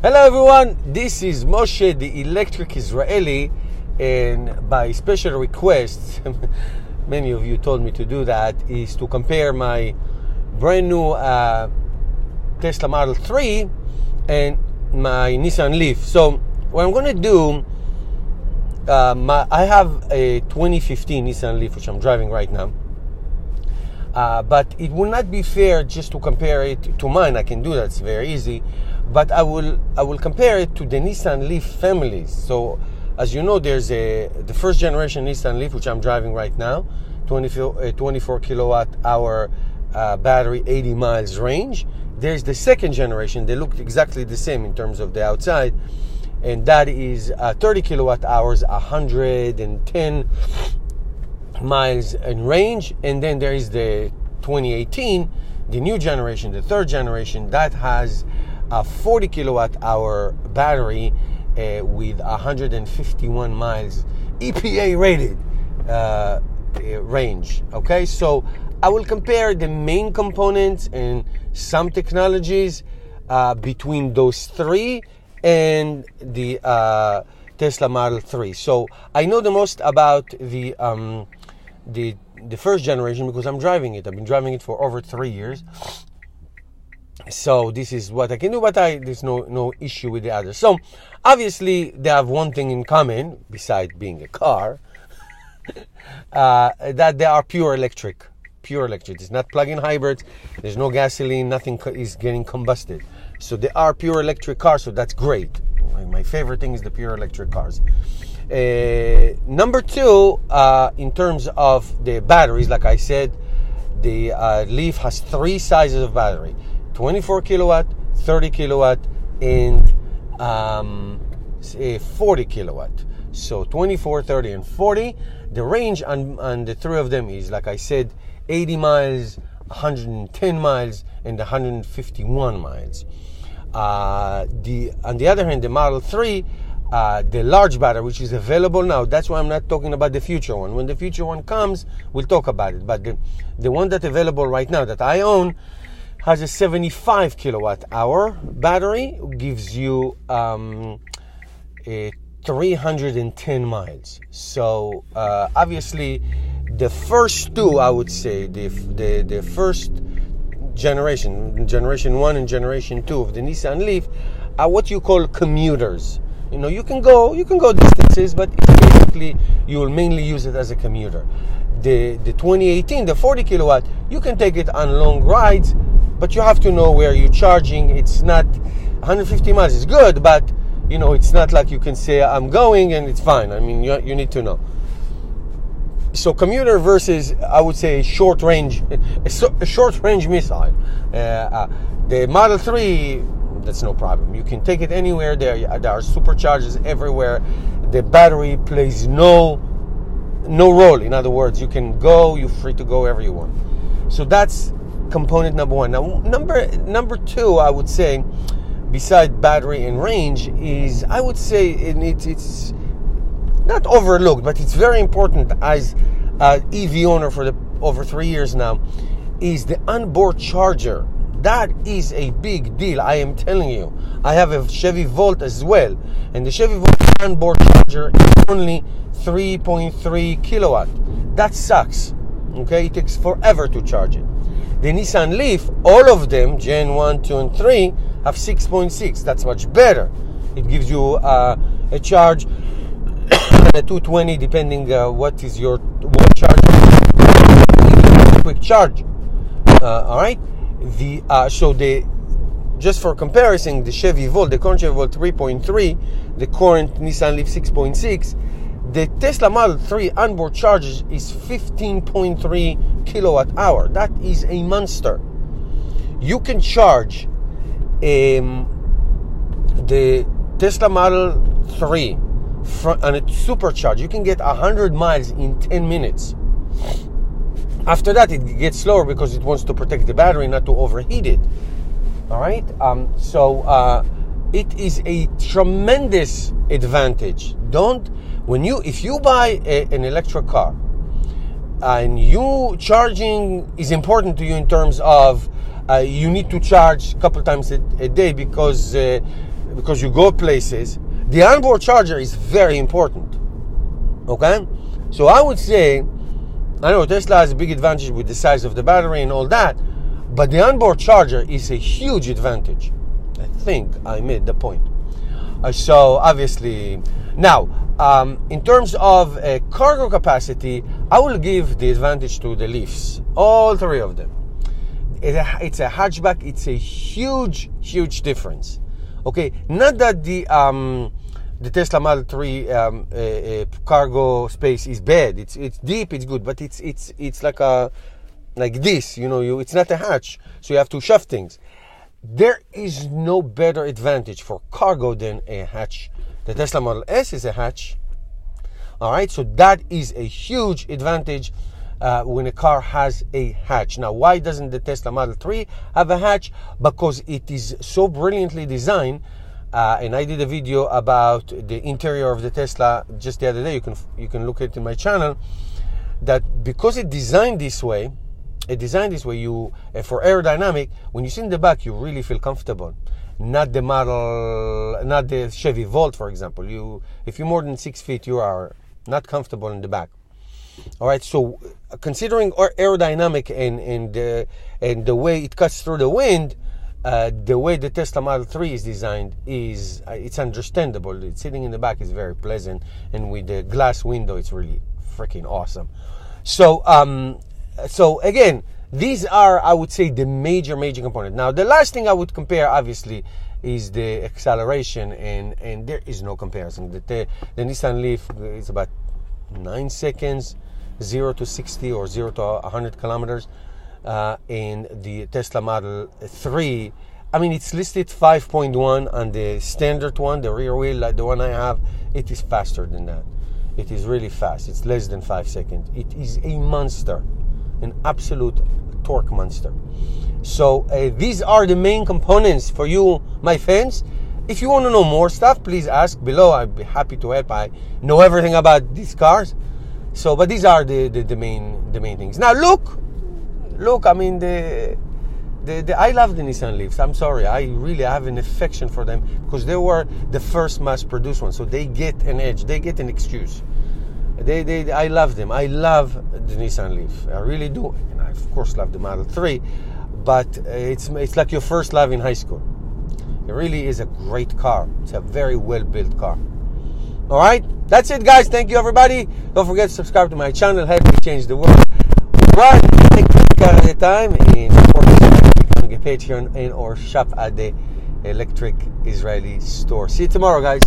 Hello everyone, this is Moshe, the electric Israeli, and by special request, many of you told me to do that, is to compare my brand new Tesla Model 3 and my Nissan Leaf. So what I'm going to do, I have a 2015 Nissan Leaf which I'm driving right now. But it will not be fair just to compare it to mine. I can do that, it's very easy. But I will compare it to the Nissan Leaf families. So as you know, there's the first generation Nissan Leaf, which I'm driving right now, 24 kilowatt hour battery, 80 miles range. There's the second generation. They look exactly the same in terms of the outside, and that is 30 kilowatt hours, 110 miles in range. And then there is the 2018, the new generation, the third generation, that has a 40 kilowatt hour battery with 151 miles EPA rated range. Okay, so I will compare the main components and some technologies between those three and the Tesla Model 3. So I know the most about the first generation because I'm driving it. I've been driving it for over 3 years. So this is what I can do, but there's no issue with the others. So obviously they have one thing in common, besides being a car, that they are pure electric. Pure electric. It's not plug-in hybrids. There's no gasoline. Nothing is getting combusted. So they are pure electric cars. So that's great. My favorite thing is the pure electric cars. Number two, in terms of the batteries, like I said, the Leaf has three sizes of battery: 24 kilowatt, 30 kilowatt, and 40 kilowatt. So 24, 30, and 40. The range on the three of them is, like I said, 80 miles, 110 miles, and 151 miles. On the other hand, the Model 3, the large battery, which is available now, that's why I'm not talking about the future one. When the future one comes, we'll talk about it. But the one that's available right now that I own has a 75 kilowatt hour battery, gives you 310 miles. So obviously the first two, I would say, the first generation 1 and generation 2 of the Nissan Leaf are what you call commuters. You know, you can go distances, but basically you will mainly use it as a commuter. The 2018, the 40 kilowatt, you can take it on long rides, but you have to know where you're charging. It's not 150 miles is good, but you know, it's not like you can say I'm going and it's fine. I mean, you need to know. So commuter versus, I would say, a short range missile. The Model 3, that's no problem. You can take it anywhere. There are superchargers everywhere. The battery plays no role. In other words, you can go. You're free to go wherever you want. So that's component number one. Now, number two, I would say, beside battery and range, is, I would say, it's not overlooked, but it's very important as an EV owner for over 3 years now, is the onboard charger. That is a big deal, I am telling you. I have a Chevy Volt as well, and the Chevy Volt onboard charger is only 3.3 kilowatt. That sucks, okay? It takes forever to charge it. The Nissan Leaf, all of them, Gen 1, 2, and 3, have 6.6. That's much better. It gives you a charge at a 220, depending what is your charger. Quick charge. All right. Just for comparison, the Chevy Volt, the current Chevy Volt 3.3, the current Nissan Leaf 6.6, the Tesla Model 3 onboard charges is 15.3 kilowatt hour. That is a monster. You can charge the Tesla Model 3 on a supercharge. You can get 100 miles in 10 minutes. After that, it gets slower because it wants to protect the battery, not to overheat it. All right. It is a tremendous advantage. If you buy an electric car and you charging is important to you in terms of you need to charge a couple times a day because because you go places. The onboard charger is very important. Okay, so I would say, I know Tesla has a big advantage with the size of the battery and all that, but the onboard charger is a huge advantage. I think I made the point. So obviously, now in terms of cargo capacity, I will give the advantage to the Leafs, all three of them. It's a hatchback. It's a huge difference. Okay, not that the Tesla Model 3 cargo space is bad. It's deep. It's good, but it's like this. It's not a hatch, so you have to shove things. There is no better advantage for cargo than a hatch. The Tesla Model S is a hatch. All right, so that is a huge advantage when a car has a hatch. Now, why doesn't the Tesla Model 3 have a hatch? Because it is so brilliantly designed, and I did a video about the interior of the Tesla just the other day. You can look at it in my channel. That because it's designed this way, you for aerodynamic, when you sit in the back, you really feel comfortable. Not the Chevy Volt, for example. If you're more than 6 feet, you are not comfortable in the back. All right, so considering aerodynamic and the way it cuts through the wind, the way the Tesla Model 3 is designed it's understandable. It's sitting in the back is very pleasant, and with the glass window, it's really freaking awesome. So again, these are, I would say, the major component. Now, the last thing I would compare, obviously, is the acceleration, and there is no comparison. The Nissan Leaf is about 9 seconds, 0 to 60 or 0 to 100 kilometers. And the Tesla Model 3, I mean, it's listed 5.1 on the standard one, the rear wheel, like the one I have. It is faster than that. It is really fast. It's less than 5 seconds. It is a monster, an absolute torque monster. So these are the main components for you, my fans. If you want to know more stuff, please ask below. I'd be happy to help. I know everything about these cars. So, but these are the main things. Now look. I mean, I love the Nissan Leafs. I'm sorry. I really have an affection for them because they were the first mass-produced ones. So they get an edge. They get an excuse. I love them. I love the Nissan Leaf. I really do. And I, of course, love the Model 3. But it's like your first love in high school. It really is a great car. It's a very well-built car. All right? That's it, guys. Thank you, everybody. Don't forget to subscribe to my channel. Help me change the world. One car at a time, and becoming a Patreon and or shop at the Electric Israeli store. See you tomorrow, guys.